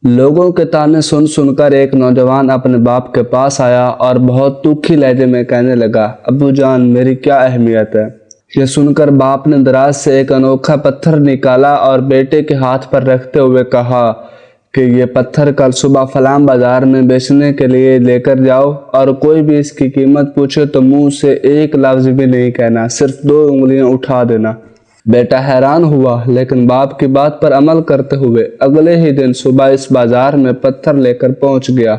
لوگوں کے ताने सुन सुनकर एक नौजवान अपने बाप के पास आया और बहुत दुखी लहजे में कहने लगा, अब्बू जान मेरी क्या अहमियत है। यह सुनकर बाप ने दराज से एक अनोखा पत्थर निकाला और बेटे के हाथ पर रखते हुए कहा कि ये पत्थर कल सुबह फलां बाजार में बेचने के लिए लेकर जाओ और कोई भी इसकी कीमत पूछे तो मुंह से एक लफ्ज भी नहीं कहना, सिर्फ 2 उंगलियां उठा देना। बेटा हैरान हुआ, लेकिन बाप की बात पर अमल करते हुए अगले ही दिन सुबह इस बाजार में पत्थर लेकर पहुंच गया।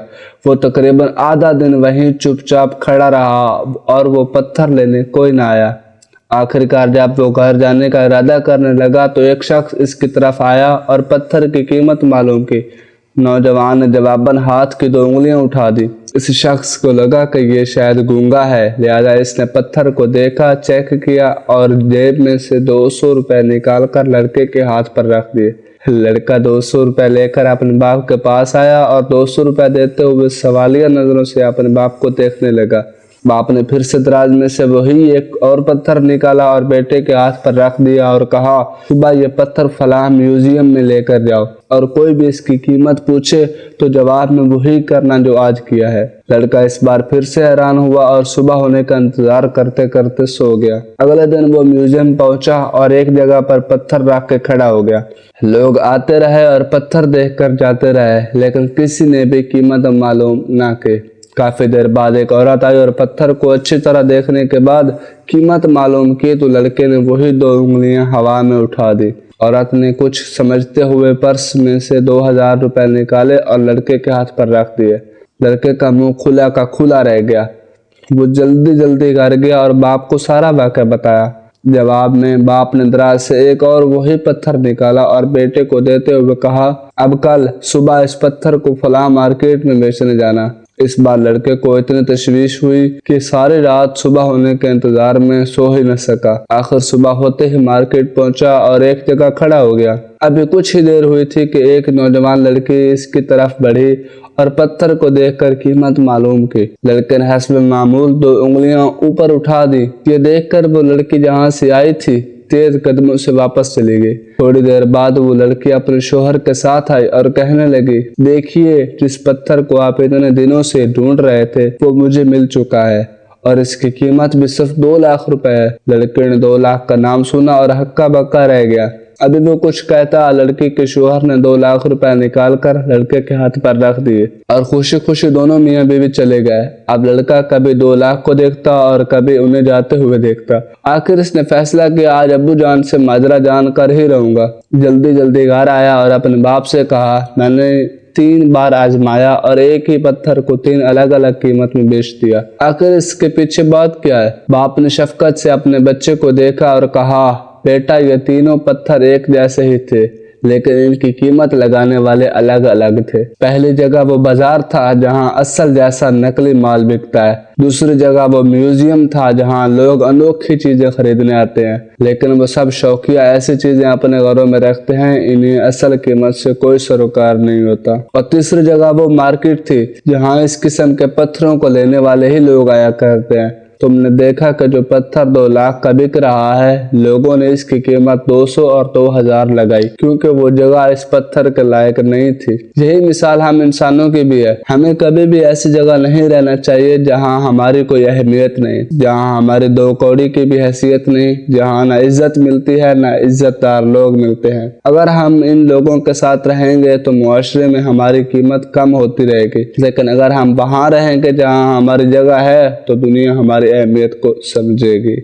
वो तकरीबन आधा दिन वहीं चुपचाप खड़ा रहा और वो पत्थर लेने कोई ना आया। आखिरकार जब वो घर जाने का इरादा करने लगा तो एक शख्स इसकी तरफ आया और पत्थर की कीमत मालूम की। नौजवान ने जवाबन हाथ की 2 उंगलियां उठा दी। इस शख्स को लगा कि ये शायद गूंगा है, लिहाजा इसने पत्थर को देखा, चेक किया और जेब में से 200 रुपए निकालकर लड़के के हाथ पर रख दिए। लड़का 200 रुपए लेकर अपने बाप के पास आया और 200 रुपए देते हुए सवालिया नजरों से अपने बाप को देखने लगा। बाप ने फिर से दराज में से वही एक और पत्थर निकाला और बेटे के हाथ पर रख दिया और कहा, सुबह ये पत्थर फलां म्यूजियम में लेकर जाओ और कोई भी इसकी कीमत पूछे तो जवाब में वही करना जो आज किया है। लड़का इस बार फिर से हैरान हुआ और सुबह होने का इंतजार करते करते सो गया। अगले दिन वो म्यूजियम पहुंचा और एक जगह पर पत्थर रख के खड़ा हो गया। लोग आते रहे और पत्थर देखकर जाते रहे, लेकिन किसी ने भी कीमत मालूम ना की। काफी देर बाद एक औरत आई और पत्थर को अच्छी तरह देखने के बाद कीमत मालूम की तो लड़के ने वही 2 उंगलियां हवा में उठा दी। औरत ने कुछ समझते हुए पर्स में से 2000 रुपए निकाले और लड़के के हाथ पर रख दिए। लड़के का मुंह खुला का खुला रह गया। वो जल्दी जल्दी घर गया और बाप को सारा वाक़या बताया। जवाब में बाप ने दराज से एक और वही पत्थर निकाला और बेटे को देते हुए कहा, अब कल सुबह इस पत्थर को फलां मार्केट में बेचने जाना। इस बार लड़के को इतनी तशवीश हुई कि सारी रात सुबह होने के इंतजार में सो ही न सका। आखिर सुबह होते ही मार्केट पहुंचा और एक जगह खड़ा हो गया। अभी कुछ ही देर हुई थी कि एक नौजवान लड़की इसकी तरफ बढ़ी और पत्थर को देखकर कीमत मालूम की। लड़के ने हस्ब मामूल 2 उंगलियां ऊपर उठा दी। ये देखकर वो लड़की जहां से आई थी तेज कदमों से वापस चली गई। थोड़ी देर बाद वो लड़की अपने शोहर के साथ आई और कहने लगी, देखिए जिस पत्थर को आप इतने दिनों से ढूंढ रहे थे वो मुझे मिल चुका है और इसकी कीमत भी सिर्फ 2 लाख रुपए है। लड़के ने 2 लाख का नाम सुना और हक्का बक्का रह गया। अभी वो कुछ कहता, लड़की के शोहर ने 2 लाख रुपए निकालकर लड़के के हाथ पर रख दिए और खुशी खुशी दोनों मियाँ बीवी चले गए। अब लड़का कभी 2 लाख को देखता और कभी उन्हें जाते हुए देखता। आखिर इसने फैसला किया, आज अब्बू जान से माजरा जान कर ही रहूंगा। जल्दी जल्दी घर आया और अपने बाप से कहा, मैंने 3 बार आजमाया और एक ही पत्थर को 3 अलग अलग कीमत में बेच दिया। आखिर इसके पीछे बात क्या है। बाप ने शफकत से अपने बच्चे को देखा और कहा, बेटा ये तीनों पत्थर एक जैसे ही थे, लेकिन इनकी कीमत लगाने वाले अलग अलग थे। पहली जगह वो बाजार था जहां असल जैसा नकली माल बिकता है। दूसरी जगह वो म्यूजियम था जहां लोग अनोखी चीजें खरीदने आते हैं, लेकिन वो सब शौकिया ऐसी चीजें अपने घरों में रखते हैं, इन्हें असल कीमत से कोई सरोकार नहीं होता। और तीसरी जगह वो मार्केट थी जहाँ इस किस्म के पत्थरों को लेने वाले ही लोग आया करते हैं। तुमने देखा कि जो पत्थर 2 लाख का बिक रहा है, लोगों ने इसकी कीमत 200 और 2000 लगाई क्योंकि वो जगह इस पत्थर के लायक नहीं थी। यही मिसाल हम इंसानों की भी है। हमें कभी भी ऐसी जगह नहीं रहना चाहिए जहां हमारी कोई अहमियत नहीं, जहां हमारी 2 कौड़ी की भी हैसियत नहीं, जहां ना इज्जत मिलती है ना इज्जतदार लोग मिलते हैं। अगर हम इन लोगों के साथ रहेंगे तो मुआशरे में हमारी कीमत कम होती रहेगी, लेकिन अगर हम वहां रहेंगे जहां हमारी जगह है तो दुनिया हमारी अहमियत को समझेगी।